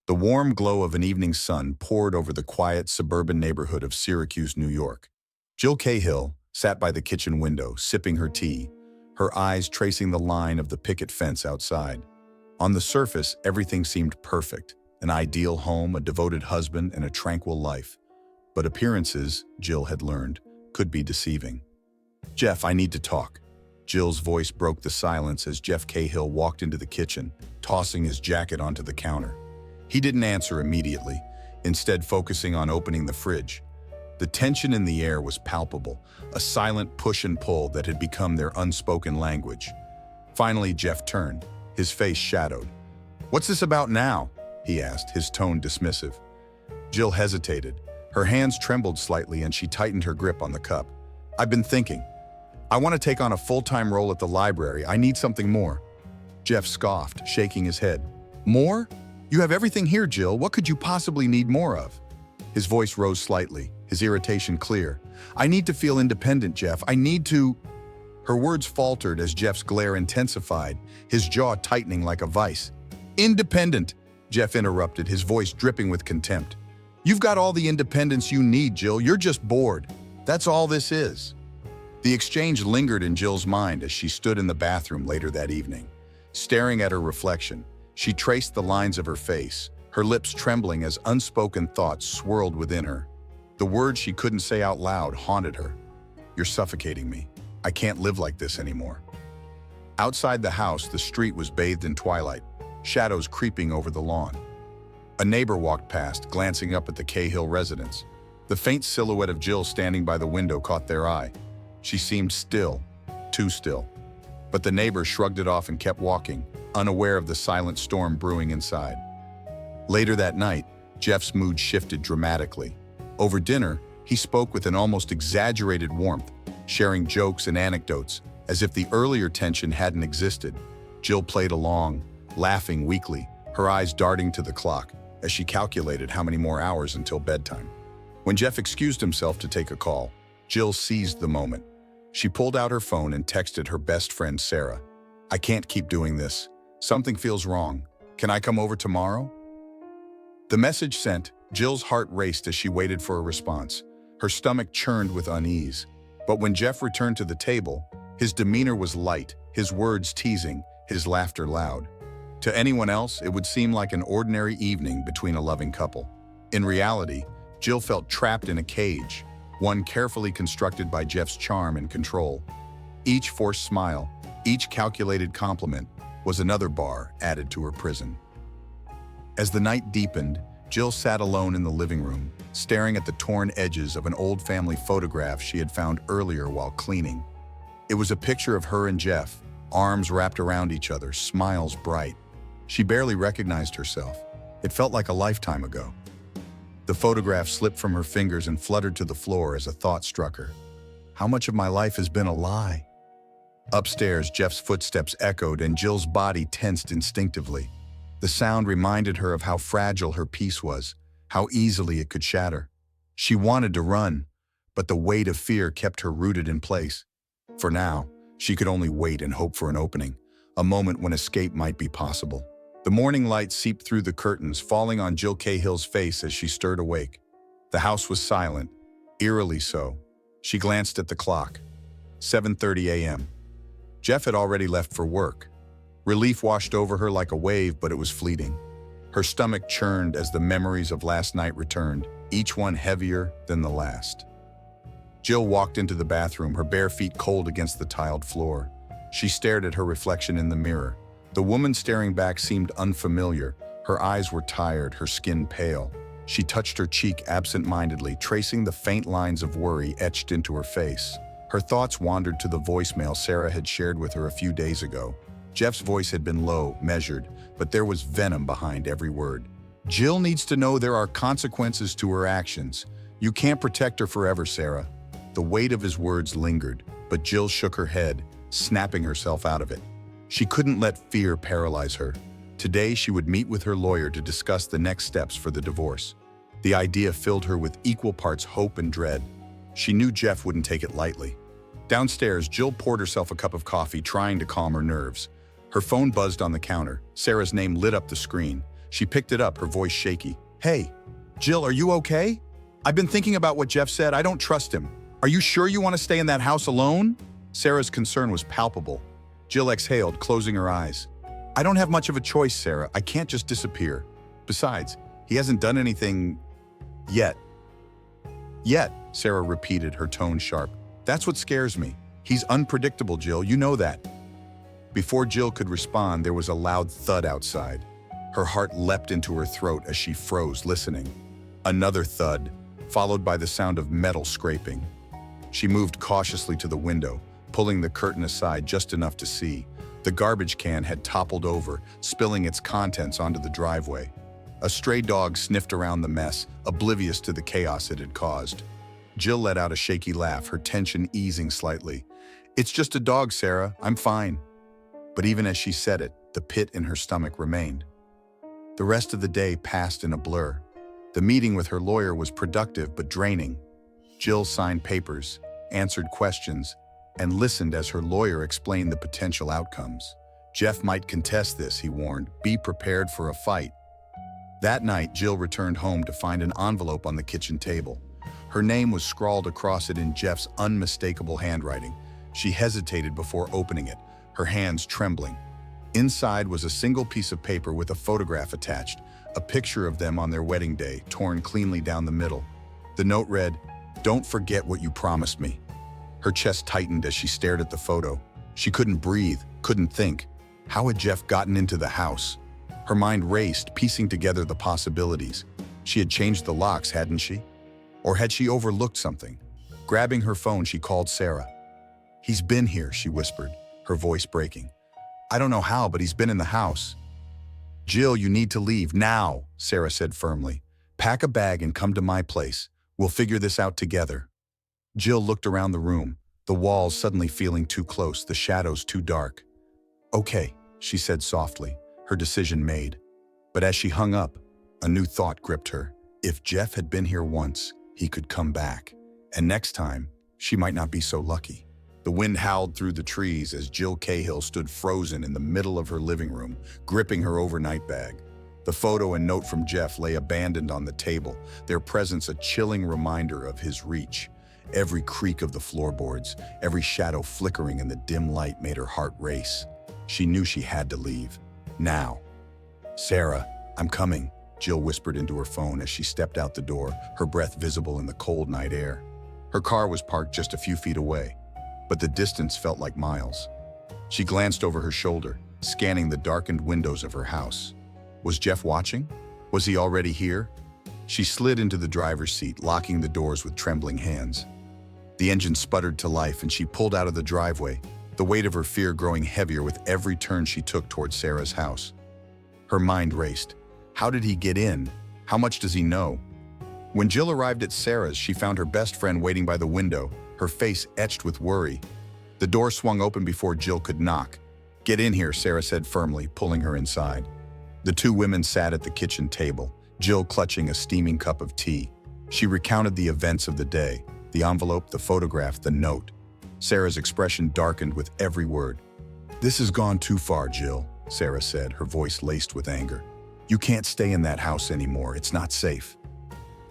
The warm glow of an evening sun poured over the quiet suburban neighborhood of Syracuse, New York. Jill Cahill sat by the kitchen window, sipping her tea, her eyes tracing the line of the picket fence outside. On the surface, everything seemed perfect, an ideal home, a devoted husband, and a tranquil life. But appearances, Jill had learned, could be deceiving. "Jeff, I need to talk." Jill's voice broke the silence as Jeff Cahill walked into the kitchen, tossing his jacket onto the counter. He didn't answer immediately, instead focusing on opening the fridge. The tension in the air was palpable, a silent push and pull that had become their unspoken language. Finally, Jeff turned, his face shadowed. "What's this about now?" he asked, his tone dismissive. Jill hesitated. Her hands trembled slightly and she tightened her grip on the cup. "I've been thinking. I want to take on a full-time role at the library. I need something more." Jeff scoffed, shaking his head. "More? You have everything here, Jill. What could you possibly need more of?" His voice rose slightly, his irritation clear. "I need to feel independent, Jeff. I need to—" Her words faltered as Jeff's glare intensified, his jaw tightening like a vice. "Independent," Jeff interrupted, his voice dripping with contempt. "You've got all the independence you need, Jill. You're just bored. That's all this is." The exchange lingered in Jill's mind as she stood in the bathroom later that evening. Staring at her reflection, she traced the lines of her face, her lips trembling as unspoken thoughts swirled within her. The words she couldn't say out loud haunted her. "You're suffocating me. I can't live like this anymore." Outside the house, the street was bathed in twilight, shadows creeping over the lawn. A neighbor walked past, glancing up at the Cahill residence. The faint silhouette of Jill standing by the window caught their eye. She seemed still, too still. But the neighbor shrugged it off and kept walking, unaware of the silent storm brewing inside. Later that night, Jeff's mood shifted dramatically. Over dinner, he spoke with an almost exaggerated warmth, sharing jokes and anecdotes, as if the earlier tension hadn't existed. Jill played along, laughing weakly, her eyes darting to the clock, as she calculated how many more hours until bedtime. When Jeff excused himself to take a call, Jill seized the moment. She pulled out her phone and texted her best friend, Sarah. "I can't keep doing this. Something feels wrong. Can I come over tomorrow?" The message sent, Jill's heart raced as she waited for a response. Her stomach churned with unease. But when Jeff returned to the table, his demeanor was light, his words teasing, his laughter loud. To anyone else, it would seem like an ordinary evening between a loving couple. In reality, Jill felt trapped in a cage, one carefully constructed by Jeff's charm and control. Each forced smile, each calculated compliment, was another bar added to her prison. As the night deepened, Jill sat alone in the living room, staring at the torn edges of an old family photograph she had found earlier while cleaning. It was a picture of her and Jeff, arms wrapped around each other, smiles bright. She barely recognized herself. It felt like a lifetime ago. The photograph slipped from her fingers and fluttered to the floor as a thought struck her. How much of my life has been a lie? Upstairs, Jeff's footsteps echoed and Jill's body tensed instinctively. The sound reminded her of how fragile her peace was, how easily it could shatter. She wanted to run, but the weight of fear kept her rooted in place. For now, she could only wait and hope for an opening, a moment when escape might be possible. The morning light seeped through the curtains, falling on Jill Cahill's face as she stirred awake. The house was silent, eerily so. She glanced at the clock. 7:30 a.m. Jeff had already left for work. Relief washed over her like a wave, but it was fleeting. Her stomach churned as the memories of last night returned, each one heavier than the last. Jill walked into the bathroom, her bare feet cold against the tiled floor. She stared at her reflection in the mirror. The woman staring back seemed unfamiliar. Her eyes were tired, her skin pale. She touched her cheek absent-mindedly, tracing the faint lines of worry etched into her face. Her thoughts wandered to the voicemail Sarah had shared with her a few days ago. Jeff's voice had been low, measured, but there was venom behind every word. "Jill needs to know there are consequences to her actions. You can't protect her forever, Sarah." The weight of his words lingered, but Jill shook her head, snapping herself out of it. She couldn't let fear paralyze her. Today, she would meet with her lawyer to discuss the next steps for the divorce. The idea filled her with equal parts hope and dread. She knew Jeff wouldn't take it lightly. Downstairs, Jill poured herself a cup of coffee, trying to calm her nerves. Her phone buzzed on the counter. Sarah's name lit up the screen. She picked it up, her voice shaky. "Hey, Jill, are you okay? I've been thinking about what Jeff said. I don't trust him. Are you sure you want to stay in that house alone?" Sarah's concern was palpable. Jill exhaled, closing her eyes. "I don't have much of a choice, Sarah. I can't just disappear. Besides, he hasn't done anything yet." "Yet," Sarah repeated, her tone sharp. "That's what scares me. He's unpredictable, Jill. You know that." Before Jill could respond, there was a loud thud outside. Her heart leapt into her throat as she froze, listening. Another thud, followed by the sound of metal scraping. She moved cautiously to the window, pulling the curtain aside just enough to see. The garbage can had toppled over, spilling its contents onto the driveway. A stray dog sniffed around the mess, oblivious to the chaos it had caused. Jill let out a shaky laugh, her tension easing slightly. "It's just a dog, Sarah. I'm fine." But even as she said it, the pit in her stomach remained. The rest of the day passed in a blur. The meeting with her lawyer was productive but draining. Jill signed papers, answered questions, and listened as her lawyer explained the potential outcomes. Jeff might contest this, he warned. Be prepared for a fight. That night, Jill returned home to find an envelope on the kitchen table. Her name was scrawled across it in Jeff's unmistakable handwriting. She hesitated before opening it, her hands trembling. Inside was a single piece of paper with a photograph attached, a picture of them on their wedding day, torn cleanly down the middle. The note read, "Don't forget what you promised me." Her chest tightened as she stared at the photo. She couldn't breathe, couldn't think. How had Jeff gotten into the house? Her mind raced, piecing together the possibilities. She had changed the locks, hadn't she? Or had she overlooked something? Grabbing her phone, she called Sarah. "He's been here," she whispered, her voice breaking. "I don't know how, but he's been in the house." "Jill, you need to leave now," Sarah said firmly. "Pack a bag and come to my place. We'll figure this out together." Jill looked around the room, the walls suddenly feeling too close, the shadows too dark. "Okay," she said softly, her decision made. But as she hung up, a new thought gripped her. If Jeff had been here once, he could come back. And next time, she might not be so lucky. The wind howled through the trees as Jill Cahill stood frozen in the middle of her living room, gripping her overnight bag. The photo and note from Jeff lay abandoned on the table, their presence a chilling reminder of his reach. Every creak of the floorboards, every shadow flickering in the dim light made her heart race. She knew she had to leave. Now. "Sarah, I'm coming," Jill whispered into her phone as she stepped out the door, her breath visible in the cold night air. Her car was parked just a few feet away, but the distance felt like miles. She glanced over her shoulder, scanning the darkened windows of her house. Was Jeff watching? Was he already here? She slid into the driver's seat, locking the doors with trembling hands. The engine sputtered to life and she pulled out of the driveway, the weight of her fear growing heavier with every turn she took toward Sarah's house. Her mind raced. How did he get in? How much does he know? When Jill arrived at Sarah's, she found her best friend waiting by the window, her face etched with worry. The door swung open before Jill could knock. "Get in here," Sarah said firmly, pulling her inside. The two women sat at the kitchen table, Jill clutching a steaming cup of tea. She recounted the events of the day, the envelope, the photograph, the note. Sarah's expression darkened with every word. "This has gone too far, Jill," Sarah said, her voice laced with anger. "You can't stay in that house anymore. It's not safe."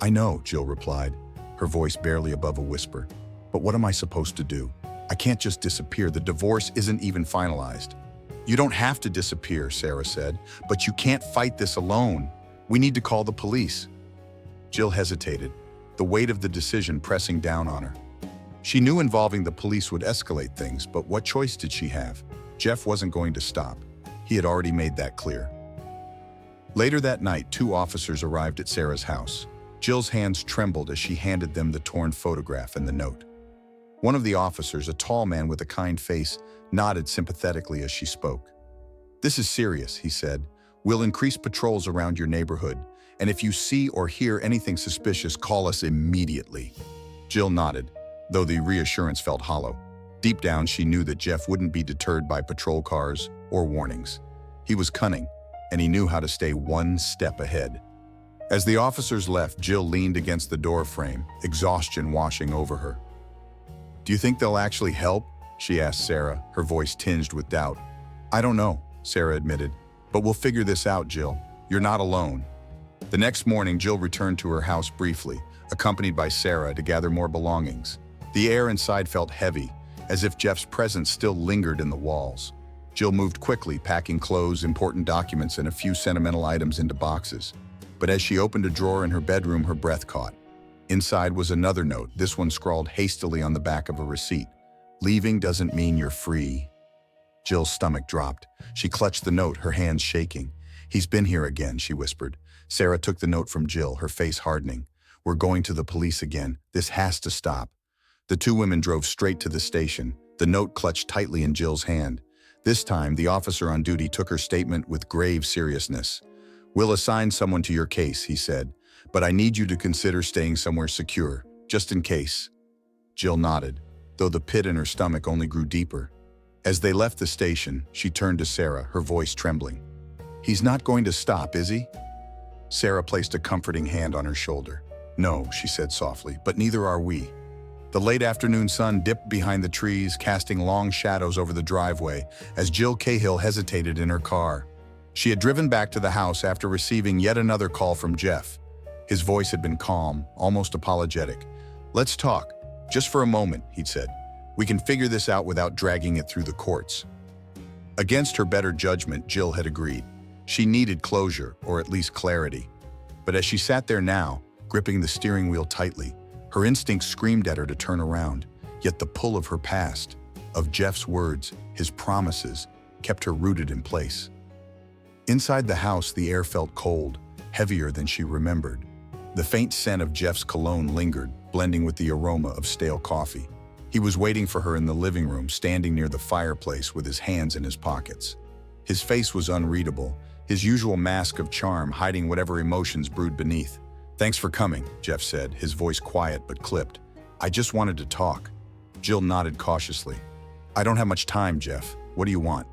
"I know," Jill replied, her voice barely above a whisper. "But what am I supposed to do? I can't just disappear. The divorce isn't even finalized." "You don't have to disappear," Sarah said, "but you can't fight this alone. We need to call the police." Jill hesitated, the weight of the decision pressing down on her. She knew involving the police would escalate things, but what choice did she have? Jeff wasn't going to stop. He had already made that clear. Later that night, two officers arrived at Sarah's house. Jill's hands trembled as she handed them the torn photograph and the note. One of the officers, a tall man with a kind face, nodded sympathetically as she spoke. "This is serious," he said. "We'll increase patrols around your neighborhood, and if you see or hear anything suspicious, call us immediately." Jill nodded, though the reassurance felt hollow. Deep down, she knew that Jeff wouldn't be deterred by patrol cars or warnings. He was cunning, and he knew how to stay one step ahead. As the officers left, Jill leaned against the door frame, exhaustion washing over her. "Do you think they'll actually help?" she asked Sarah, her voice tinged with doubt. "I don't know," Sarah admitted, "but we'll figure this out, Jill. You're not alone." The next morning, Jill returned to her house briefly, accompanied by Sarah to gather more belongings. The air inside felt heavy, as if Jeff's presence still lingered in the walls. Jill moved quickly, packing clothes, important documents, and a few sentimental items into boxes. But as she opened a drawer in her bedroom, her breath caught. Inside was another note, this one scrawled hastily on the back of a receipt. "Leaving doesn't mean you're free." Jill's stomach dropped. She clutched the note, her hands shaking. "He's been here again," she whispered. Sarah took the note from Jill, her face hardening. "We're going to the police again. This has to stop." The two women drove straight to the station, the note clutched tightly in Jill's hand. This time, the officer on duty took her statement with grave seriousness. "We'll assign someone to your case," he said, "but I need you to consider staying somewhere secure, just in case." Jill nodded, though the pit in her stomach only grew deeper. As they left the station, she turned to Sarah, her voice trembling. "He's not going to stop, is he?" Sarah placed a comforting hand on her shoulder. "No," she said softly, "but neither are we." The late afternoon sun dipped behind the trees, casting long shadows over the driveway as Jill Cahill hesitated in her car. She had driven back to the house after receiving yet another call from Jeff. His voice had been calm, almost apologetic. "Let's talk, just for a moment," he'd said. "We can figure this out without dragging it through the courts." Against her better judgment, Jill had agreed. She needed closure, or at least clarity. But as she sat there now, gripping the steering wheel tightly, her instincts screamed at her to turn around, yet the pull of her past, of Jeff's words, his promises, kept her rooted in place. Inside the house, the air felt cold, heavier than she remembered. The faint scent of Jeff's cologne lingered, blending with the aroma of stale coffee. He was waiting for her in the living room, standing near the fireplace with his hands in his pockets. His face was unreadable, his usual mask of charm hiding whatever emotions brewed beneath. "Thanks for coming," Jeff said, his voice quiet but clipped. "I just wanted to talk." Jill nodded cautiously. "I don't have much time, Jeff. What do you want?"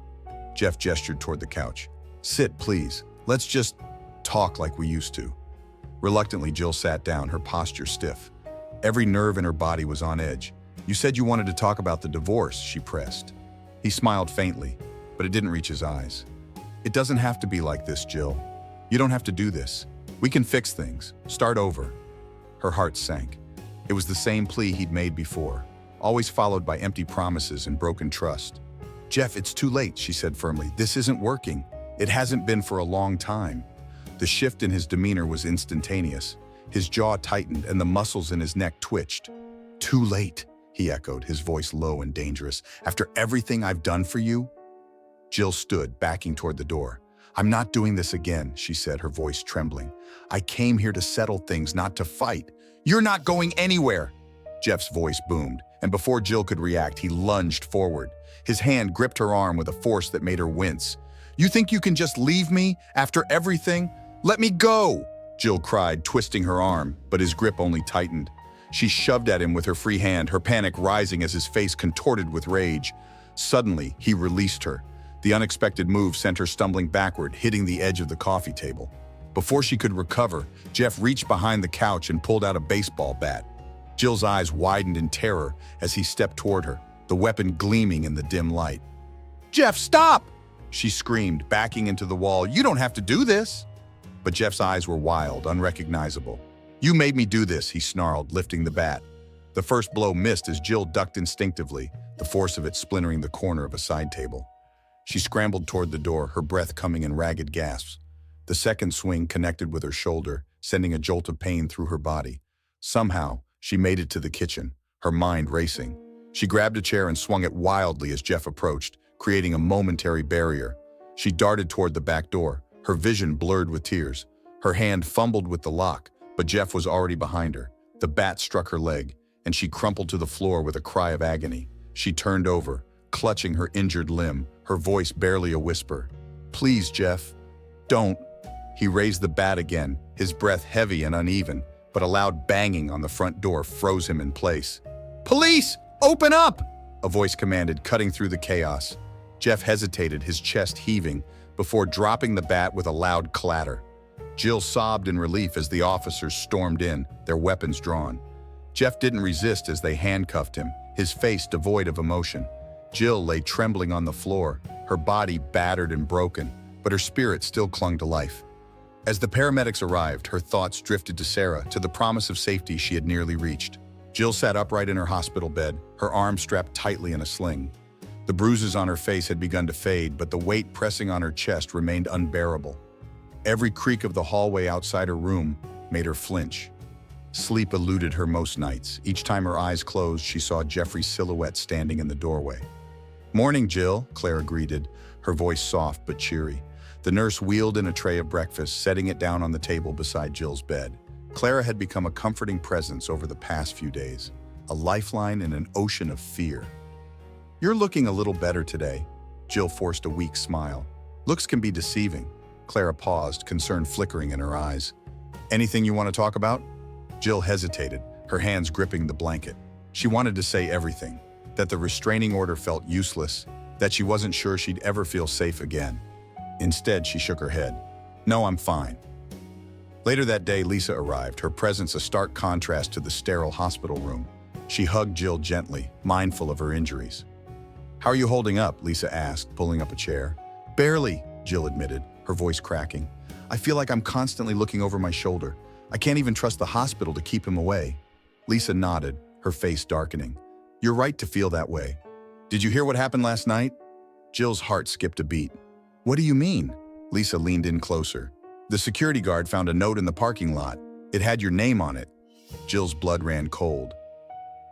Jeff gestured toward the couch. "Sit, please. Let's just talk like we used to." Reluctantly, Jill sat down, her posture stiff. Every nerve in her body was on edge. "You said you wanted to talk about the divorce," she pressed. He smiled faintly, but it didn't reach his eyes. "It doesn't have to be like this, Jill. You don't have to do this. We can fix things. Start over." Her heart sank. It was the same plea he'd made before, always followed by empty promises and broken trust. "Jeff, it's too late," she said firmly. "This isn't working. It hasn't been for a long time." The shift in his demeanor was instantaneous. His jaw tightened and the muscles in his neck twitched. "Too late," he echoed, his voice low and dangerous. "After everything I've done for you?" Jill stood, backing toward the door. "I'm not doing this again," she said, her voice trembling. "I came here to settle things, not to fight." "You're not going anywhere!" Jeff's voice boomed, and before Jill could react, he lunged forward. His hand gripped her arm with a force that made her wince. "You think you can just leave me after everything? Let me go!" Jill cried, twisting her arm, but his grip only tightened. She shoved at him with her free hand, her panic rising as his face contorted with rage. Suddenly, he released her. The unexpected move sent her stumbling backward, hitting the edge of the coffee table. Before she could recover, Jeff reached behind the couch and pulled out a baseball bat. Jill's eyes widened in terror as he stepped toward her, the weapon gleaming in the dim light. "Jeff, stop!" she screamed, backing into the wall. "You don't have to do this!" But Jeff's eyes were wild, unrecognizable. "You made me do this," he snarled, lifting the bat. The first blow missed as Jill ducked instinctively, the force of it splintering the corner of a side table. She scrambled toward the door, her breath coming in ragged gasps. The second swing connected with her shoulder, sending a jolt of pain through her body. Somehow, she made it to the kitchen, her mind racing. She grabbed a chair and swung it wildly as Jeff approached, creating a momentary barrier. She darted toward the back door, her vision blurred with tears. Her hand fumbled with the lock, but Jeff was already behind her. The bat struck her leg, and she crumpled to the floor with a cry of agony. She turned over, clutching her injured limb, her voice barely a whisper. "Please, Jeff, don't." He raised the bat again, his breath heavy and uneven, but a loud banging on the front door froze him in place. "Police! Open up!" a voice commanded, cutting through the chaos. Jeff hesitated, his chest heaving, before dropping the bat with a loud clatter. Jill sobbed in relief as the officers stormed in, their weapons drawn. Jeff didn't resist as they handcuffed him, his face devoid of emotion. Jill lay trembling on the floor, her body battered and broken, but her spirit still clung to life. As the paramedics arrived, her thoughts drifted to Sarah, to the promise of safety she had nearly reached. Jill sat upright in her hospital bed, her arms strapped tightly in a sling. The bruises on her face had begun to fade, but the weight pressing on her chest remained unbearable. Every creak of the hallway outside her room made her flinch. Sleep eluded her most nights. Each time her eyes closed, she saw Jeffrey's silhouette standing in the doorway. "Morning, Jill," Clara greeted, her voice soft but cheery. The nurse wheeled in a tray of breakfast, setting it down on the table beside Jill's bed. Clara had become a comforting presence over the past few days, a lifeline in an ocean of fear. "You're looking a little better today." Jill forced a weak smile. "Looks can be deceiving." Clara paused, concern flickering in her eyes. "Anything you want to talk about?" Jill hesitated, her hands gripping the blanket. She wanted to say everything, that the restraining order felt useless, that she wasn't sure she'd ever feel safe again. Instead, she shook her head. "No, I'm fine." Later that day, Lisa arrived, her presence a stark contrast to the sterile hospital room. She hugged Jill gently, mindful of her injuries. "How are you holding up?" Lisa asked, pulling up a chair. "Barely," Jill admitted, her voice cracking. "I feel like I'm constantly looking over my shoulder. I can't even trust the hospital to keep him away." Lisa nodded, her face darkening. "You're right to feel that way. Did you hear what happened last night?" Jill's heart skipped a beat. "What do you mean?" Lisa leaned in closer. "The security guard found a note in the parking lot. It had your name on it." Jill's blood ran cold.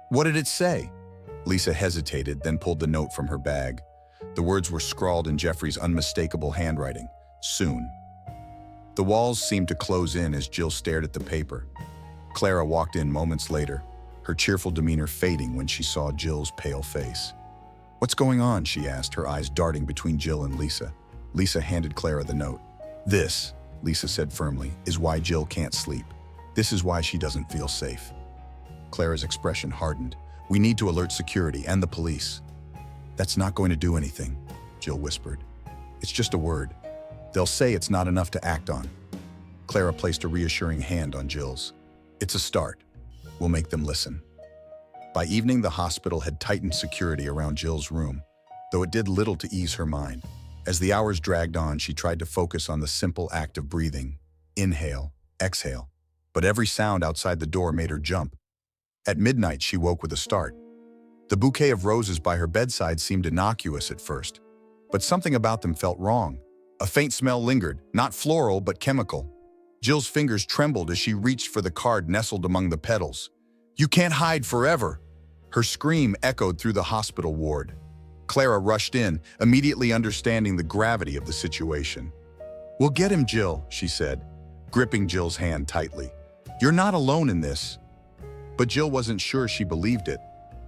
"What did it say?" Lisa hesitated, then pulled the note from her bag. The words were scrawled in Jeffrey's unmistakable handwriting. "Soon." The walls seemed to close in as Jill stared at the paper. Clara walked in moments later, her cheerful demeanor fading when she saw Jill's pale face. "What's going on?" she asked, her eyes darting between Jill and Lisa. Lisa handed Clara the note. "This," Lisa said firmly, "is why Jill can't sleep. This is why she doesn't feel safe." Clara's expression hardened. "We need to alert security and the police." "That's not going to do anything," Jill whispered. "It's just a word. They'll say it's not enough to act on." Clara placed a reassuring hand on Jill's. "It's a start. We'll make them listen." By evening, the hospital had tightened security around Jill's room, though it did little to ease her mind. As the hours dragged on, she tried to focus on the simple act of breathing. Inhale, exhale. But every sound outside the door made her jump. At midnight, she woke with a start. The bouquet of roses by her bedside seemed innocuous at first, but something about them felt wrong. A faint smell lingered, not floral but chemical. Jill's fingers trembled as she reached for the card nestled among the petals. "You can't hide forever!" Her scream echoed through the hospital ward. Clara rushed in, immediately understanding the gravity of the situation. "We'll get him, Jill," she said, gripping Jill's hand tightly. "You're not alone in this." But Jill wasn't sure she believed it.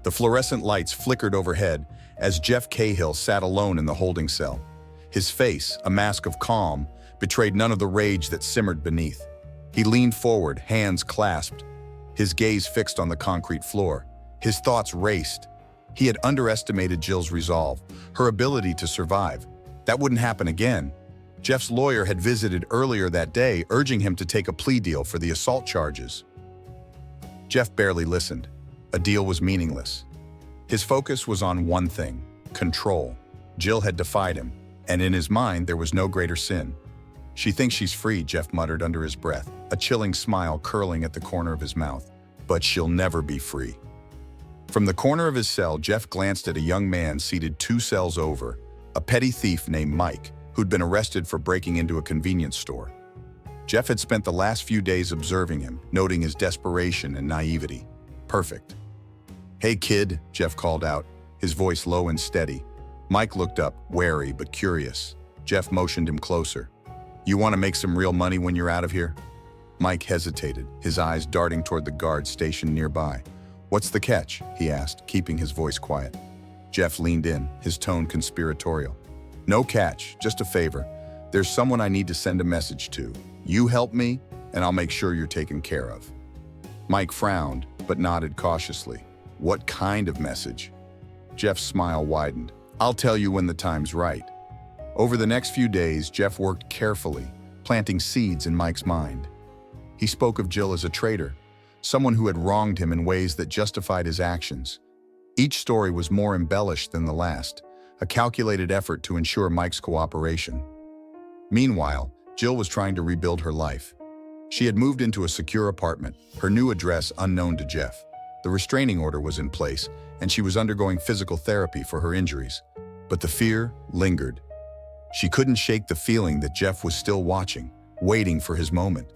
The fluorescent lights flickered overhead as Jeff Cahill sat alone in the holding cell. His face, a mask of calm, betrayed none of the rage that simmered beneath. He leaned forward, hands clasped, his gaze fixed on the concrete floor. His thoughts raced. He had underestimated Jill's resolve, her ability to survive. That wouldn't happen again. Jeff's lawyer had visited earlier that day, urging him to take a plea deal for the assault charges. Jeff barely listened. A deal was meaningless. His focus was on one thing: control. Jill had defied him, and in his mind there was no greater sin. "She thinks she's free," Jeff muttered under his breath, a chilling smile curling at the corner of his mouth. "But she'll never be free." From the corner of his cell, Jeff glanced at a young man seated 2 cells over, a petty thief named Mike, who'd been arrested for breaking into a convenience store. Jeff had spent the last few days observing him, noting his desperation and naivety. Perfect. "Hey, kid," Jeff called out, his voice low and steady. Mike looked up, wary but curious. Jeff motioned him closer. "You want to make some real money when you're out of here?" Mike hesitated, his eyes darting toward the guard stationed nearby. "What's the catch?" he asked, keeping his voice quiet. Jeff leaned in, his tone conspiratorial. "No catch, just a favor. There's someone I need to send a message to. You help me, and I'll make sure you're taken care of." Mike frowned, but nodded cautiously. "What kind of message?" Jeff's smile widened. "I'll tell you when the time's right." Over the next few days, Jeff worked carefully, planting seeds in Mike's mind. He spoke of Jill as a traitor, someone who had wronged him in ways that justified his actions. Each story was more embellished than the last, a calculated effort to ensure Mike's cooperation. Meanwhile, Jill was trying to rebuild her life. She had moved into a secure apartment, her new address unknown to Jeff. The restraining order was in place, and she was undergoing physical therapy for her injuries. But the fear lingered. She couldn't shake the feeling that Jeff was still watching, waiting for his moment.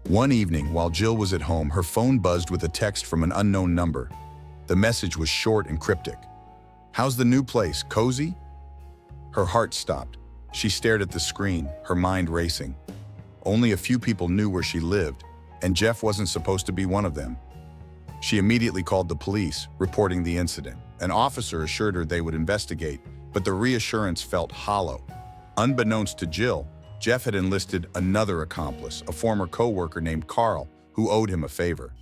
One evening, while Jill was at home, her phone buzzed with a text from an unknown number. The message was short and cryptic. "How's the new place? Cozy?" Her heart stopped. She stared at the screen, her mind racing. Only a few people knew where she lived, and Jeff wasn't supposed to be one of them. She immediately called the police, reporting the incident. An officer assured her they would investigate, but the reassurance felt hollow. Unbeknownst to Jill, Jeff had enlisted another accomplice, a former co-worker named Carl, who owed him a favor.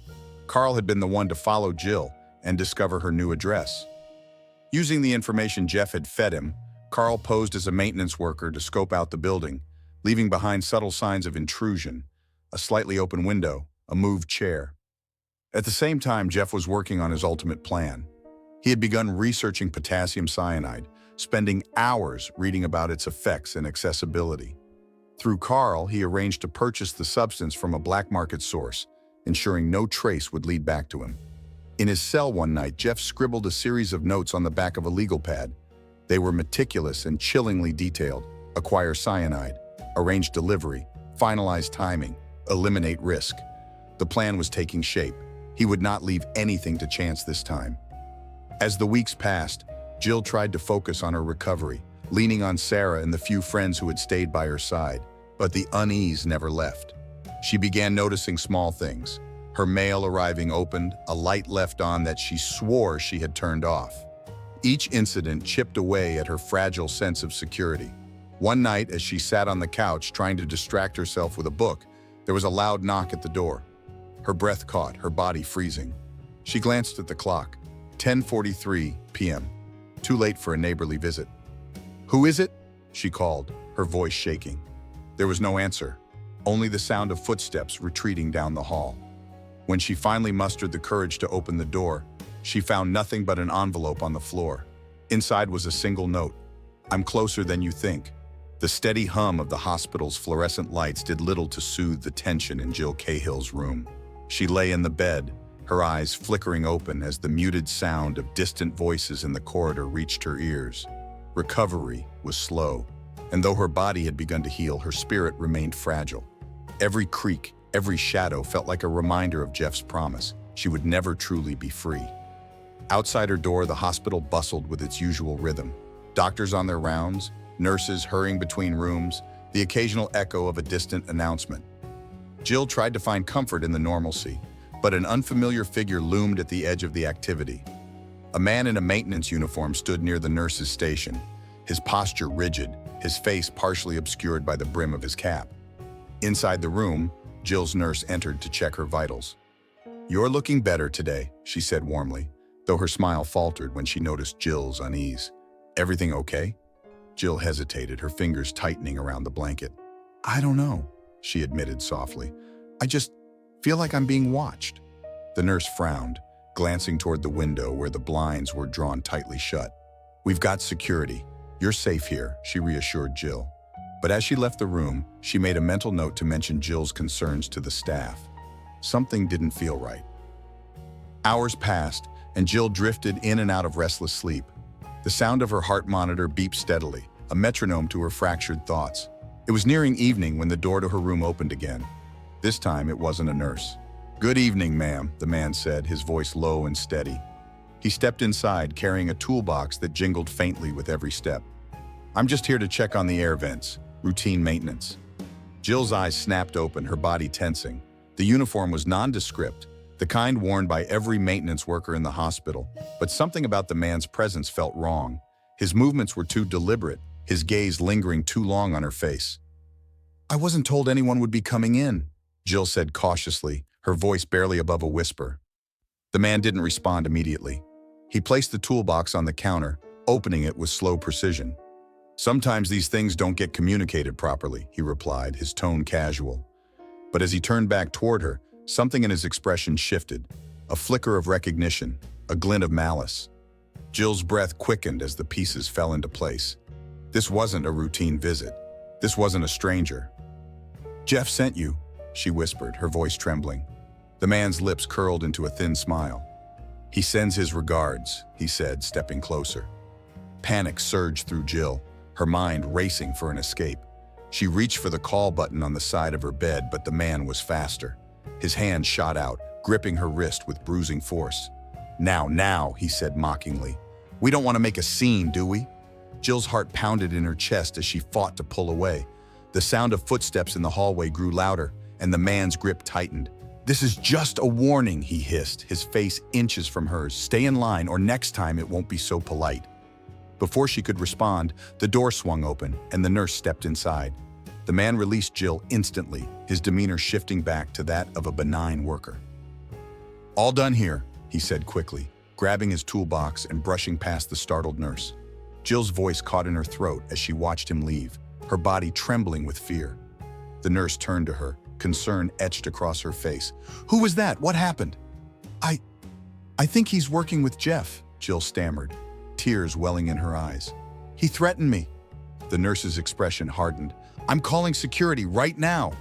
Carl had been the one to follow Jill and discover her new address. Using the information Jeff had fed him, Carl posed as a maintenance worker to scope out the building, leaving behind subtle signs of intrusion, a slightly open window, a moved chair. At the same time, Jeff was working on his ultimate plan. He had begun researching potassium cyanide, spending hours reading about its effects and accessibility. Through Carl, he arranged to purchase the substance from a black market source, ensuring no trace would lead back to him. In his cell one night, Jeff scribbled a series of notes on the back of a legal pad. They were meticulous and chillingly detailed. Acquire cyanide, arrange delivery, finalize timing, eliminate risk. The plan was taking shape. He would not leave anything to chance this time. As the weeks passed, Jill tried to focus on her recovery, leaning on Sarah and the few friends who had stayed by her side, but the unease never left. She began noticing small things. Her mail arriving opened, a light left on that she swore she had turned off. Each incident chipped away at her fragile sense of security. One night, as she sat on the couch trying to distract herself with a book, there was a loud knock at the door. Her breath caught, her body freezing. She glanced at the clock. 10:43 p.m. Too late for a neighborly visit. "Who is it?" she called, her voice shaking. There was no answer, only the sound of footsteps retreating down the hall. When she finally mustered the courage to open the door, she found nothing but an envelope on the floor. Inside was a single note. "I'm closer than you think." The steady hum of the hospital's fluorescent lights did little to soothe the tension in Jill Cahill's room. She lay in the bed, her eyes flickering open as the muted sound of distant voices in the corridor reached her ears. Recovery was slow, and though her body had begun to heal, her spirit remained fragile. Every creak, every shadow felt like a reminder of Jeff's promise. She would never truly be free. Outside her door, the hospital bustled with its usual rhythm. Doctors on their rounds, nurses hurrying between rooms, the occasional echo of a distant announcement. Jill tried to find comfort in the normalcy, but an unfamiliar figure loomed at the edge of the activity. A man in a maintenance uniform stood near the nurse's station, his posture rigid, his face partially obscured by the brim of his cap. Inside the room, Jill's nurse entered to check her vitals. "You're looking better today," she said warmly, though her smile faltered when she noticed Jill's unease. "Everything okay?" Jill hesitated, her fingers tightening around the blanket. "I don't know," she admitted softly. "I just feel like I'm being watched." The nurse frowned, glancing toward the window where the blinds were drawn tightly shut. "We've got security. You're safe here," she reassured Jill. But as she left the room, she made a mental note to mention Jill's concerns to the staff. Something didn't feel right. Hours passed, and Jill drifted in and out of restless sleep. The sound of her heart monitor beeped steadily, a metronome to her fractured thoughts. It was nearing evening when the door to her room opened again. This time, it wasn't a nurse. "Good evening, ma'am," the man said, his voice low and steady. He stepped inside, carrying a toolbox that jingled faintly with every step. "I'm just here to check on the air vents. Routine maintenance." Jill's eyes snapped open, her body tensing. The uniform was nondescript, the kind worn by every maintenance worker in the hospital, but something about the man's presence felt wrong. His movements were too deliberate, his gaze lingering too long on her face. "I wasn't told anyone would be coming in," Jill said cautiously, her voice barely above a whisper. The man didn't respond immediately. He placed the toolbox on the counter, opening it with slow precision. "Sometimes these things don't get communicated properly," he replied, his tone casual. But as he turned back toward her, something in his expression shifted. A flicker of recognition, a glint of malice. Jill's breath quickened as the pieces fell into place. This wasn't a routine visit. This wasn't a stranger. "Jeff sent you," she whispered, her voice trembling. The man's lips curled into a thin smile. "He sends his regards," he said, stepping closer. Panic surged through Jill, her mind racing for an escape. She reached for the call button on the side of her bed, but the man was faster. His hand shot out, gripping her wrist with bruising force. Now, he said mockingly. "We don't want to make a scene, do we?" Jill's heart pounded in her chest as she fought to pull away. The sound of footsteps in the hallway grew louder, and the man's grip tightened. "This is just a warning," he hissed, his face inches from hers. "Stay in line, or next time it won't be so polite." Before she could respond, the door swung open, and the nurse stepped inside. The man released Jill instantly, his demeanor shifting back to that of a benign worker. "All done here," he said quickly, grabbing his toolbox and brushing past the startled nurse. Jill's voice caught in her throat as she watched him leave, her body trembling with fear. The nurse turned to her, concern etched across her face. "Who was that? What happened?" I think he's working with Jeff," Jill stammered, tears welling in her eyes. "He threatened me." The nurse's expression hardened. "I'm calling security right now."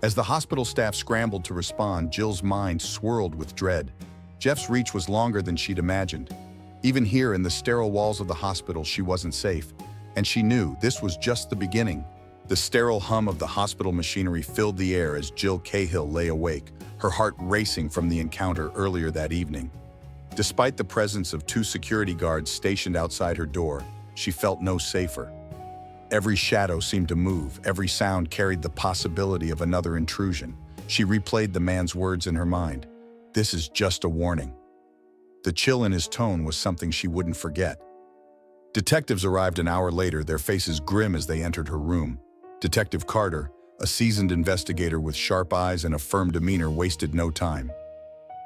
As the hospital staff scrambled to respond, Jill's mind swirled with dread. Jeff's reach was longer than she'd imagined. Even here in the sterile walls of the hospital, she wasn't safe, and she knew this was just the beginning. The sterile hum of the hospital machinery filled the air as Jill Cahill lay awake, her heart racing from the encounter earlier that evening. Despite the presence of 2 security guards stationed outside her door, she felt no safer. Every shadow seemed to move, every sound carried the possibility of another intrusion. She replayed the man's words in her mind. "This is just a warning." The chill in his tone was something she wouldn't forget. Detectives arrived an hour later, their faces grim as they entered her room. Detective Carter, a seasoned investigator with sharp eyes and a firm demeanor, wasted no time.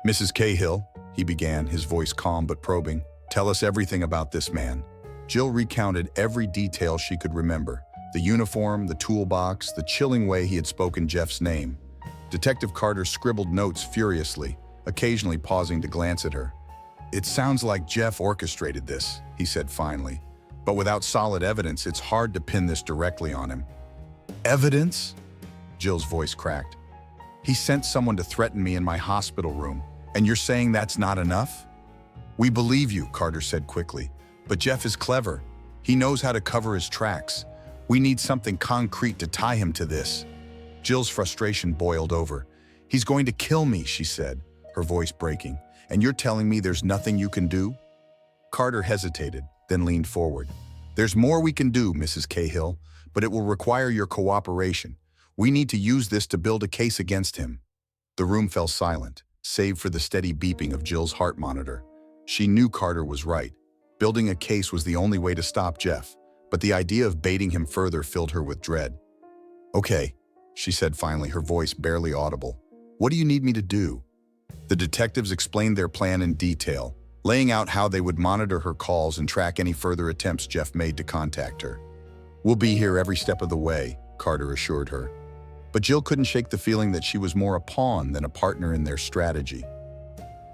"Mrs. Cahill," he began, his voice calm but probing, "tell us everything about this man." Jill recounted every detail she could remember. The uniform, the toolbox, the chilling way he had spoken Jeff's name. Detective Carter scribbled notes furiously, occasionally pausing to glance at her. "It sounds like Jeff orchestrated this," he said finally. "But without solid evidence, it's hard to pin this directly on him." "Evidence?" Jill's voice cracked. "He sent someone to threaten me in my hospital room, and you're saying that's not enough?" "We believe you," Carter said quickly. "But Jeff is clever. He knows how to cover his tracks. We need something concrete to tie him to this." Jill's frustration boiled over. "He's going to kill me," she said, her voice breaking. "And you're telling me there's nothing you can do?" Carter hesitated, then leaned forward. "There's more we can do, Mrs. Cahill, but it will require your cooperation. We need to use this to build a case against him." The room fell silent, save for the steady beeping of Jill's heart monitor. She knew Carter was right. Building a case was the only way to stop Jeff, but the idea of baiting him further filled her with dread. "Okay," she said finally, her voice barely audible. "What do you need me to do?" The detectives explained their plan in detail, laying out how they would monitor her calls and track any further attempts Jeff made to contact her. "We'll be here every step of the way," Carter assured her. But Jill couldn't shake the feeling that she was more a pawn than a partner in their strategy.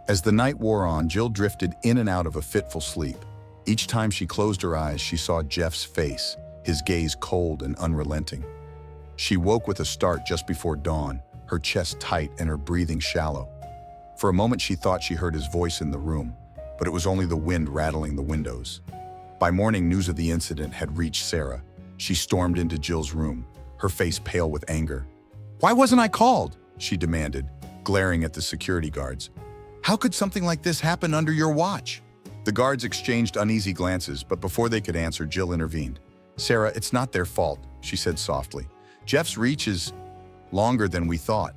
As the night wore on, Jill drifted in and out of a fitful sleep. Each time she closed her eyes, she saw Jeff's face, his gaze cold and unrelenting. She woke with a start just before dawn, her chest tight and her breathing shallow. For a moment she thought she heard his voice in the room, but it was only the wind rattling the windows. By morning, news of the incident had reached Sarah. She stormed into Jill's room, her face pale with anger. "Why wasn't I called?" she demanded, glaring at the security guards. "How could something like this happen under your watch?" The guards exchanged uneasy glances, but before they could answer, Jill intervened. "Sarah, it's not their fault," she said softly. "Jeff's reach is longer than we thought."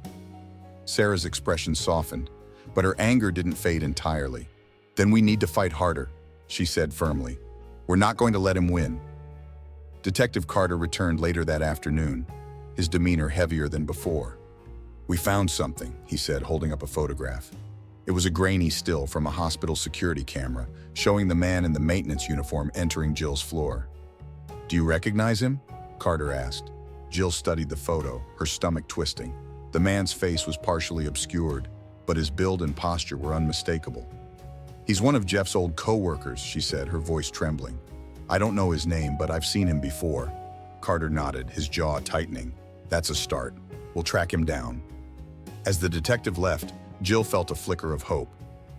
Sarah's expression softened, but her anger didn't fade entirely. "Then we need to fight harder," she said firmly. "We're not going to let him win." Detective Carter returned later that afternoon, his demeanor heavier than before. "We found something," he said, holding up a photograph. It was a grainy still from a hospital security camera, showing the man in the maintenance uniform entering Jill's floor. "Do you recognize him?" Carter asked. Jill studied the photo, her stomach twisting. The man's face was partially obscured, but his build and posture were unmistakable. "He's one of Jeff's old co-workers," she said, her voice trembling. "I don't know his name, but I've seen him before." Carter nodded, his jaw tightening. "That's a start." We'll track him down." As the detective left, Jill felt a flicker of hope.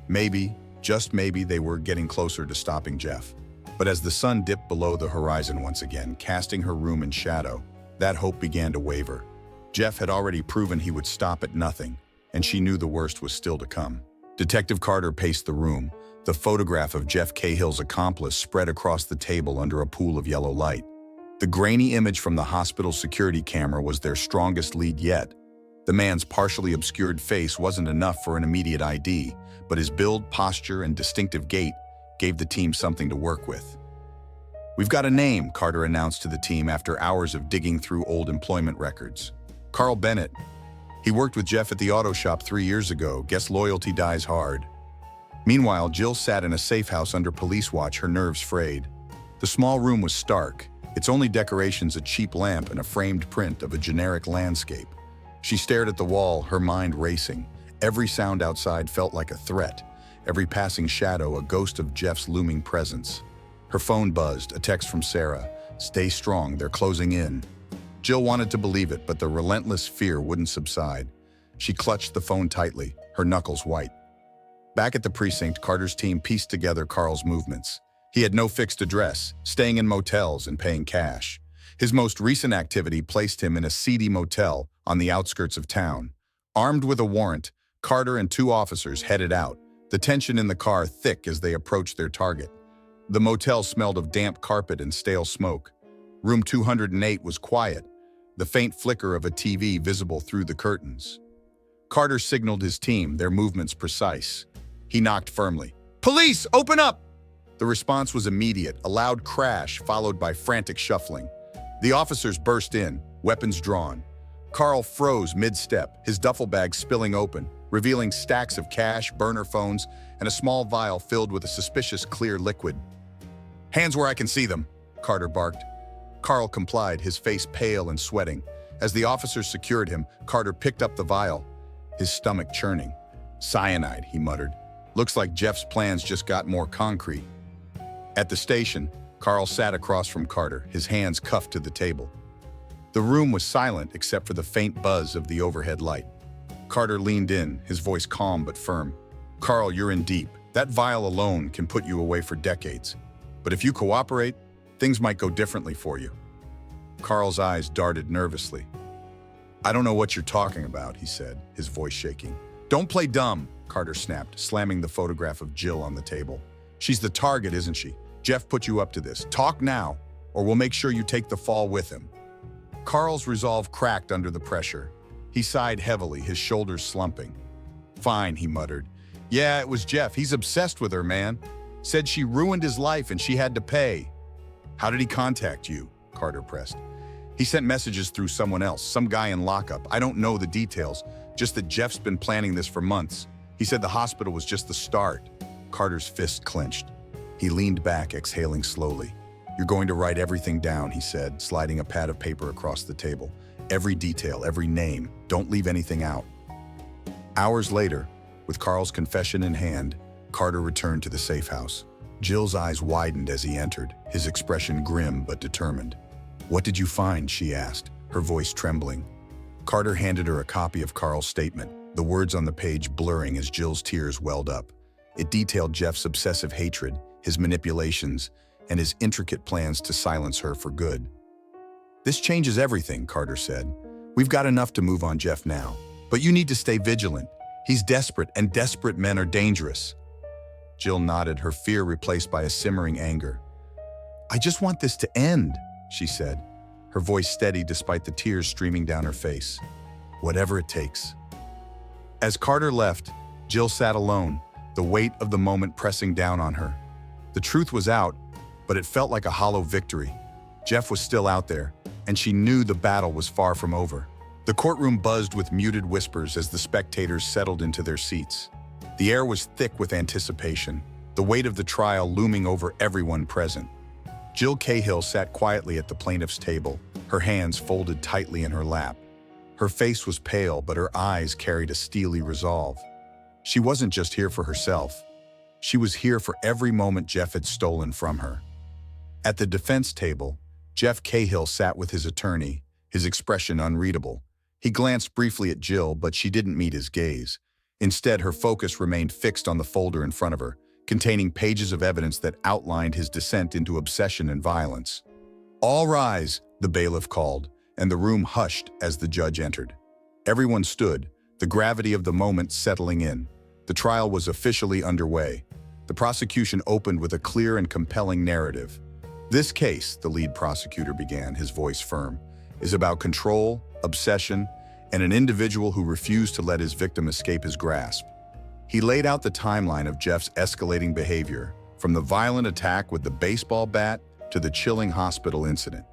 Maybe, just maybe, they were getting closer to stopping Jeff. But as the sun dipped below the horizon once again, casting her room in shadow, that hope began to waver. Jeff had already proven he would stop at nothing, and she knew the worst was still to come. Detective Carter paced the room. The photograph of Jeff Cahill's accomplice spread across the table under a pool of yellow light. The grainy image from the hospital security camera was their strongest lead yet. The man's partially obscured face wasn't enough for an immediate ID, but his build, posture, and distinctive gait gave the team something to work with. "We've got a name," Carter announced to the team after hours of digging through old employment records. "Carl Bennett. He worked with Jeff at the auto shop 3 years ago. Guess loyalty dies hard." Meanwhile, Jill sat in a safe house under police watch, her nerves frayed. The small room was stark, its only decorations a cheap lamp and a framed print of a generic landscape. She stared at the wall, her mind racing. Every sound outside felt like a threat, every passing shadow a ghost of Jeff's looming presence. Her phone buzzed, a text from Sarah. "Stay strong, they're closing in." Jill wanted to believe it, but the relentless fear wouldn't subside. She clutched the phone tightly, her knuckles white. Back at the precinct, Carter's team pieced together Carl's movements. He had no fixed address, staying in motels and paying cash. His most recent activity placed him in a seedy motel on the outskirts of town. Armed with a warrant, Carter and 2 officers headed out, the tension in the car thick as they approached their target. The motel smelled of damp carpet and stale smoke. Room 208 was quiet, the faint flicker of a TV visible through the curtains. Carter signaled his team, their movements precise. He knocked firmly. "Police, open up!" The response was immediate, a loud crash followed by frantic shuffling. The officers burst in, weapons drawn. Carl froze mid-step, his duffel bag spilling open, revealing stacks of cash, burner phones, and a small vial filled with a suspicious clear liquid. "Hands where I can see them," Carter barked. Carl complied, his face pale and sweating. As the officers secured him, Carter picked up the vial, his stomach churning. "Cyanide," he muttered. "Looks like Jeff's plans just got more concrete." At the station, Carl sat across from Carter, his hands cuffed to the table. The room was silent except for the faint buzz of the overhead light. Carter leaned in, his voice calm but firm. "Carl, you're in deep. That vial alone can put you away for decades. But if you cooperate, things might go differently for you." Carl's eyes darted nervously. "I don't know what you're talking about," he said, his voice shaking. "Don't play dumb," Carter snapped, slamming the photograph of Jill on the table. "She's the target, isn't she? Jeff put you up to this. Talk now, or we'll make sure you take the fall with him." Carl's resolve cracked under the pressure. He sighed heavily, his shoulders slumping. "Fine," he muttered. "Yeah, it was Jeff. He's obsessed with her, man. Said she ruined his life and she had to pay." "How did he contact you?" Carter pressed. "He sent messages through someone else, some guy in lockup. I don't know the details, just that Jeff's been planning this for months. He said the hospital was just the start." Carter's fist clenched. He leaned back, exhaling slowly. "You're going to write everything down," he said, sliding a pad of paper across the table. "Every detail, every name. Don't leave anything out." Hours later, with Carl's confession in hand, Carter returned to the safe house. Jill's eyes widened as he entered, his expression grim but determined. "What did you find?" she asked, her voice trembling. Carter handed her a copy of Carl's statement, the words on the page blurring as Jill's tears welled up. It detailed Jeff's obsessive hatred, his manipulations, and his intricate plans to silence her for good. "This changes everything," Carter said. "We've got enough to move on Jeff now, but you need to stay vigilant. He's desperate, and desperate men are dangerous." Jill nodded, her fear replaced by a simmering anger. "I just want this to end," she said, her voice steady despite the tears streaming down her face. "Whatever it takes." As Carter left, Jill sat alone, the weight of the moment pressing down on her. The truth was out, but it felt like a hollow victory. Jeff was still out there, and she knew the battle was far from over. The courtroom buzzed with muted whispers as the spectators settled into their seats. The air was thick with anticipation, the weight of the trial looming over everyone present. Jill Cahill sat quietly at the plaintiff's table, her hands folded tightly in her lap. Her face was pale, but her eyes carried a steely resolve. She wasn't just here for herself. She was here for every moment Jeff had stolen from her. At the defense table, Jeff Cahill sat with his attorney, his expression unreadable. He glanced briefly at Jill, but she didn't meet his gaze. Instead, her focus remained fixed on the folder in front of her, containing pages of evidence that outlined his descent into obsession and violence. "All rise," the bailiff called, and the room hushed as the judge entered. Everyone stood, the gravity of the moment settling in. The trial was officially underway. The prosecution opened with a clear and compelling narrative. "This case," the lead prosecutor began, his voice firm, "is about control, obsession, and an individual who refused to let his victim escape his grasp." He laid out the timeline of Jeff's escalating behavior, from the violent attack with the baseball bat to the chilling hospital incident.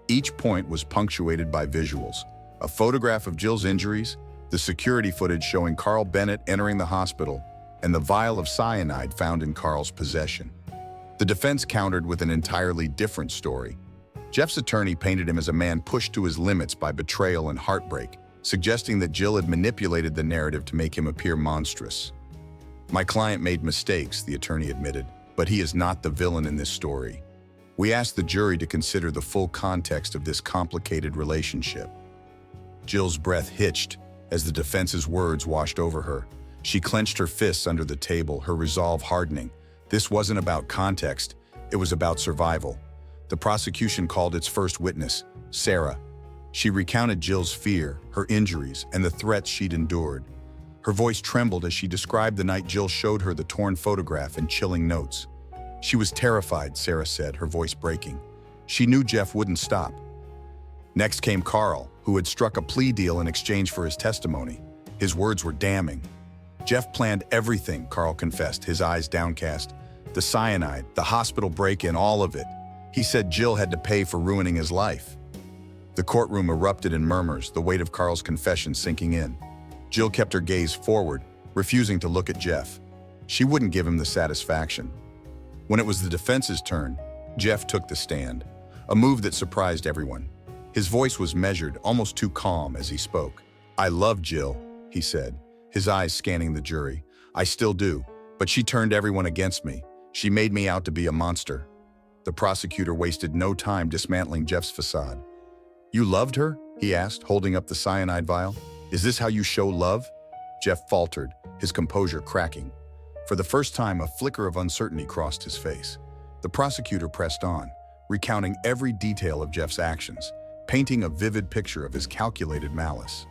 Each point was punctuated by visuals: a photograph of Jill's injuries, the security footage showing Carl Bennett entering the hospital, and the vial of cyanide found in Carl's possession. The defense countered with an entirely different story. Jeff's attorney painted him as a man pushed to his limits by betrayal and heartbreak, suggesting that Jill had manipulated the narrative to make him appear monstrous. "My client made mistakes," the attorney admitted, "but he is not the villain in this story." We asked the jury to consider the full context of this complicated relationship. Jill's breath hitched as the defense's words washed over her. She clenched her fists under the table, her resolve hardening. This wasn't about context, it was about survival. The prosecution called its first witness, Sarah. She recounted Jill's fear, her injuries, and the threats she'd endured. Her voice trembled as she described the night Jill showed her the torn photograph and chilling notes. "She was terrified," Sarah said, her voice breaking. "She knew Jeff wouldn't stop." Next came Carl, who had struck a plea deal in exchange for his testimony. His words were damning. "Jeff planned everything," Carl confessed, his eyes downcast. "The cyanide, the hospital break-in, all of it. He said Jill had to pay for ruining his life." The courtroom erupted in murmurs, the weight of Carl's confession sinking in. Jill kept her gaze forward, refusing to look at Jeff. She wouldn't give him the satisfaction. When it was the defense's turn, Jeff took the stand, a move that surprised everyone. His voice was measured, almost too calm as he spoke. "I love Jill," he said, his eyes scanning the jury. "I still do, but she turned everyone against me. She made me out to be a monster." The prosecutor wasted no time dismantling Jeff's facade. "You loved her?" he asked, holding up the cyanide vial. "Is this how you show love?" Jeff faltered, his composure cracking. For the first time, a flicker of uncertainty crossed his face. The prosecutor pressed on, recounting every detail of Jeff's actions, painting a vivid picture of his calculated malice.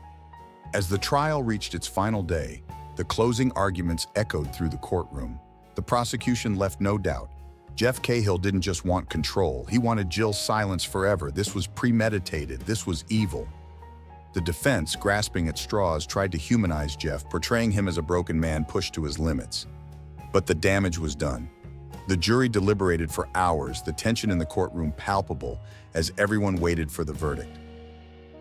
As the trial reached its final day, the closing arguments echoed through the courtroom. The prosecution left no doubt. Jeff Cahill didn't just want control, he wanted Jill's silence forever. This was premeditated, this was evil. The defense, grasping at straws, tried to humanize Jeff, portraying him as a broken man pushed to his limits. But the damage was done. The jury deliberated for hours, the tension in the courtroom palpable as everyone waited for the verdict.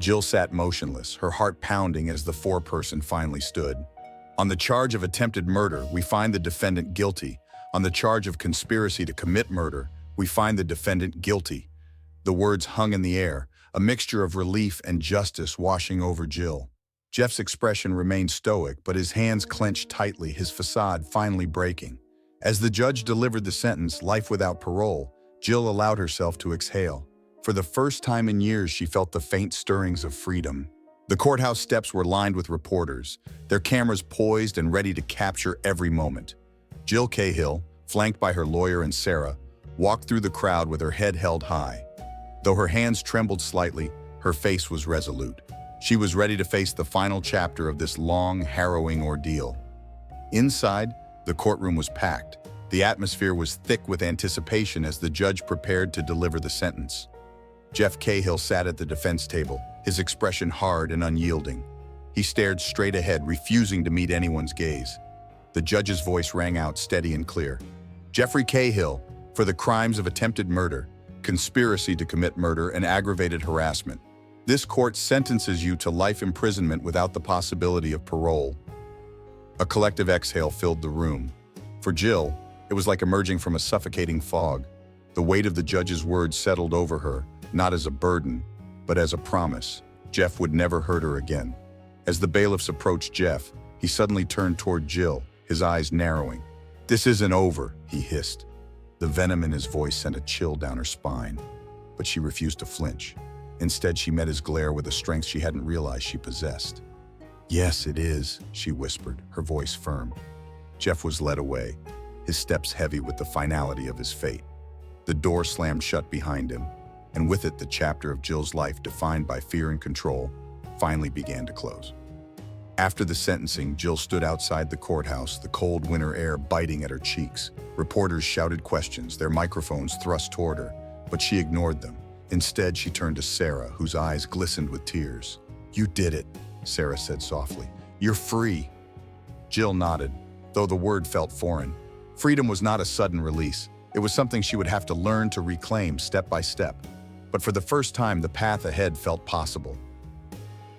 Jill sat motionless, her heart pounding as the foreperson finally stood. "On the charge of attempted murder, we find the defendant guilty. On the charge of conspiracy to commit murder, we find the defendant guilty." The words hung in the air, a mixture of relief and justice washing over Jill. Jeff's expression remained stoic, but his hands clenched tightly, his facade finally breaking. As the judge delivered the sentence, life without parole, Jill allowed herself to exhale. For the first time in years, she felt the faint stirrings of freedom. The courthouse steps were lined with reporters, their cameras poised and ready to capture every moment. Jill Cahill, flanked by her lawyer and Sarah, walked through the crowd with her head held high. Though her hands trembled slightly, her face was resolute. She was ready to face the final chapter of this long, harrowing ordeal. Inside, the courtroom was packed. The atmosphere was thick with anticipation as the judge prepared to deliver the sentence. Jeff Cahill sat at the defense table, his expression hard and unyielding. He stared straight ahead, refusing to meet anyone's gaze. The judge's voice rang out steady and clear. "Jeffrey Cahill, for the crimes of attempted murder, conspiracy to commit murder, and aggravated harassment, this court sentences you to life imprisonment without the possibility of parole." A collective exhale filled the room. For Jill, it was like emerging from a suffocating fog. The weight of the judge's words settled over her, not as a burden, but as a promise. Jeff would never hurt her again. As the bailiffs approached Jeff, he suddenly turned toward Jill, his eyes narrowing. "This isn't over," he hissed. The venom in his voice sent a chill down her spine, but she refused to flinch. Instead, she met his glare with a strength she hadn't realized she possessed. "Yes, it is," she whispered, her voice firm. Jeff was led away, his steps heavy with the finality of his fate. The door slammed shut behind him, and with it the chapter of Jill's life defined by fear and control finally began to close. After the sentencing, Jill stood outside the courthouse, the cold winter air biting at her cheeks. Reporters shouted questions, their microphones thrust toward her, but she ignored them. Instead, she turned to Sarah, whose eyes glistened with tears. "You did it," Sarah said softly. "You're free." Jill nodded, though the word felt foreign. Freedom was not a sudden release. It was something she would have to learn to reclaim step by step. But for the first time, the path ahead felt possible.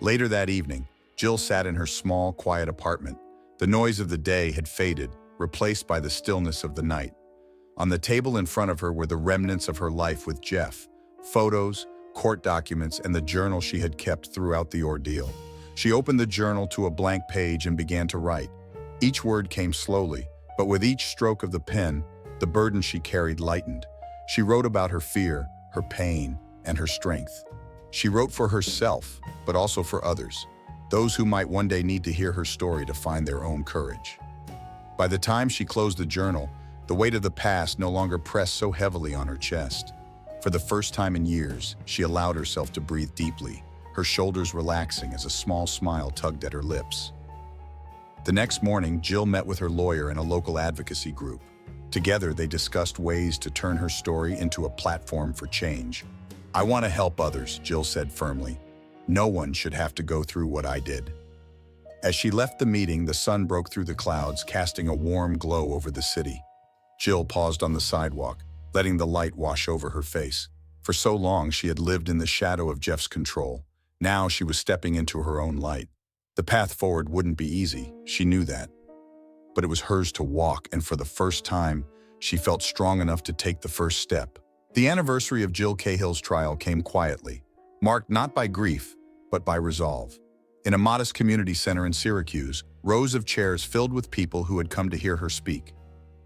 Later that evening, Jill sat in her small, quiet apartment. The noise of the day had faded, replaced by the stillness of the night. On the table in front of her were the remnants of her life with Jeff, photos, court documents, and the journal she had kept throughout the ordeal. She opened the journal to a blank page and began to write. Each word came slowly, but with each stroke of the pen, the burden she carried lightened. She wrote about her fear, her pain, and her strength. She wrote for herself, but also for others, those who might one day need to hear her story to find their own courage. By the time she closed the journal, the weight of the past no longer pressed so heavily on her chest. For the first time in years, she allowed herself to breathe deeply, her shoulders relaxing as a small smile tugged at her lips. The next morning, Jill met with her lawyer and a local advocacy group. Together, they discussed ways to turn her story into a platform for change. "I want to help others," Jill said firmly. "No one should have to go through what I did." As she left the meeting, the sun broke through the clouds, casting a warm glow over the city. Jill paused on the sidewalk, letting the light wash over her face. For so long, she had lived in the shadow of Jeff's control. Now she was stepping into her own light. The path forward wouldn't be easy, she knew that. But it was hers to walk, and for the first time, she felt strong enough to take the first step. The anniversary of Jill Cahill's trial came quietly, marked not by grief, but by resolve. In a modest community center in Syracuse, rows of chairs filled with people who had come to hear her speak.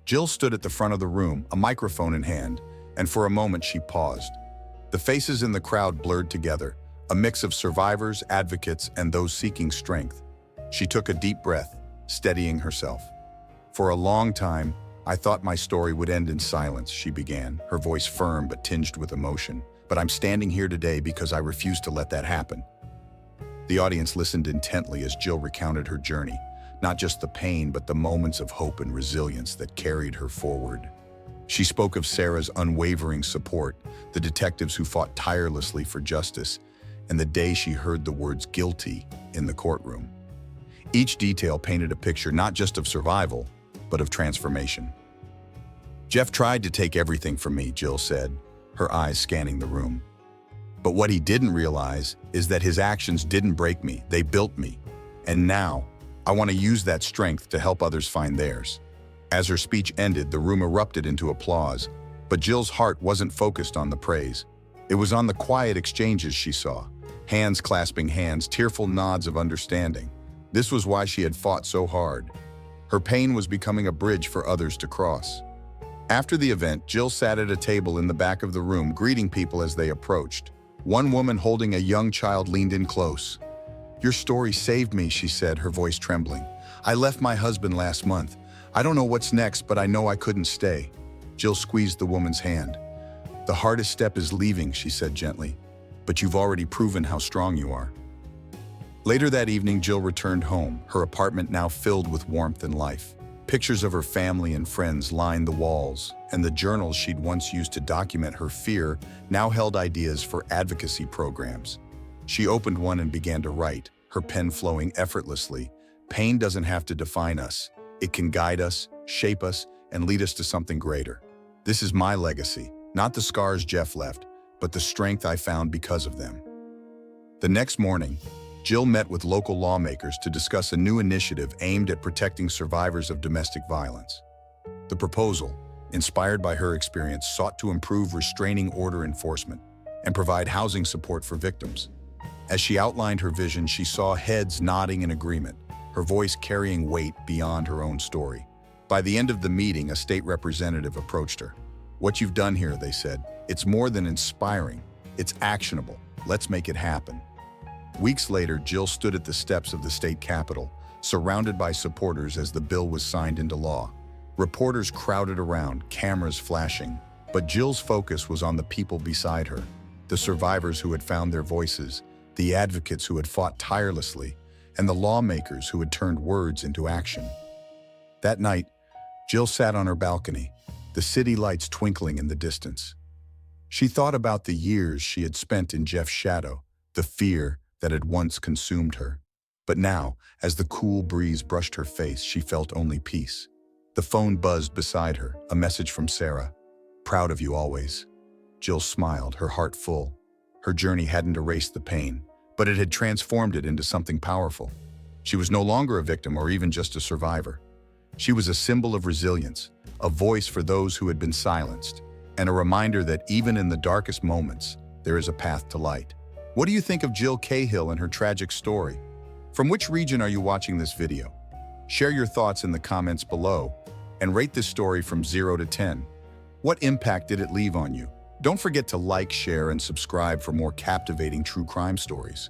Jill stood at the front of the room, a microphone in hand, and for a moment she paused. The faces in the crowd blurred together, a mix of survivors, advocates, and those seeking strength. She took a deep breath, steadying herself. "For a long time, I thought my story would end in silence," she began, her voice firm but tinged with emotion. "But I'm standing here today because I refuse to let that happen." The audience listened intently as Jill recounted her journey, not just the pain, but the moments of hope and resilience that carried her forward. She spoke of Sarah's unwavering support, the detectives who fought tirelessly for justice, and the day she heard the words "guilty" in the courtroom. Each detail painted a picture not just of survival, but of transformation. "Jeff tried to take everything from me," Jill said, her eyes scanning the room. "But what he didn't realize is that his actions didn't break me, they built me. And now, I want to use that strength to help others find theirs." As her speech ended, the room erupted into applause, but Jill's heart wasn't focused on the praise. It was on the quiet exchanges she saw, hands clasping hands, tearful nods of understanding. This was why she had fought so hard. Her pain was becoming a bridge for others to cross. After the event, Jill sat at a table in the back of the room, greeting people as they approached. One woman holding a young child leaned in close. "Your story saved me," she said, her voice trembling. "I left my husband last month. I don't know what's next, but I know I couldn't stay." Jill squeezed the woman's hand. "The hardest step is leaving," she said gently, "but you've already proven how strong you are." Later that evening, Jill returned home, her apartment now filled with warmth and life. Pictures of her family and friends lined the walls, and the journals she'd once used to document her fear now held ideas for advocacy programs. She opened one and began to write, her pen flowing effortlessly. "Pain doesn't have to define us. It can guide us, shape us, and lead us to something greater. This is my legacy, not the scars Jeff left, but the strength I found because of them." The next morning, Jill met with local lawmakers to discuss a new initiative aimed at protecting survivors of domestic violence. The proposal, inspired by her experience, sought to improve restraining order enforcement and provide housing support for victims. As she outlined her vision, she saw heads nodding in agreement, her voice carrying weight beyond her own story. By the end of the meeting, a state representative approached her. "What you've done here," they said, "it's more than inspiring, it's actionable." Let's make it happen. Weeks later, Jill stood at the steps of the state capitol, surrounded by supporters as the bill was signed into law. Reporters crowded around, cameras flashing, but Jill's focus was on the people beside her, the survivors who had found their voices, the advocates who had fought tirelessly, and the lawmakers who had turned words into action. That night, Jill sat on her balcony, the city lights twinkling in the distance. She thought about the years she had spent in Jeff's shadow, the fear that had once consumed her. But now, as the cool breeze brushed her face, she felt only peace. The phone buzzed beside her, a message from Sarah. "Proud of you always." Jill smiled, her heart full. Her journey hadn't erased the pain, but it had transformed it into something powerful. She was no longer a victim or even just a survivor. She was a symbol of resilience, a voice for those who had been silenced, and a reminder that even in the darkest moments, there is a path to light. What do you think of Jill Cahill and her tragic story? From which region are you watching this video? Share your thoughts in the comments below and rate this story from 0 to 10. What impact did it leave on you? Don't forget to like, share, and subscribe for more captivating true crime stories.